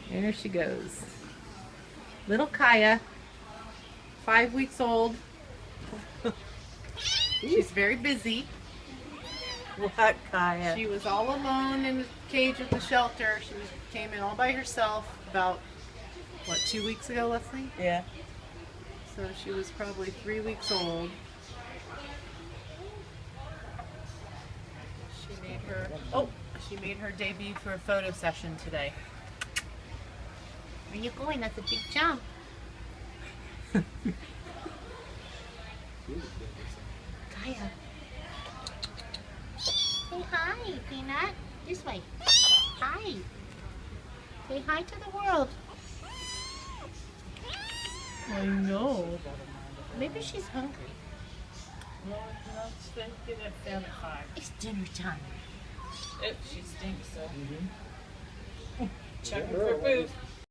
There she goes. Little Kaiya, 5 weeks old. She's very busy. What, Kaiya? She was all alone in the cage at the shelter. Came in all by herself about, what, 2 weeks ago, Leslie? Yeah. So she was probably 3 weeks old. She made her debut for a photo session today. Where are you going? That's a big jump. Kaiya. Say hi, Peanut. This way. Hi. Say hi to the world. I know. Maybe she's hungry. No, it's thinking at family time. It's dinner time. She stinks, so. Checking for food.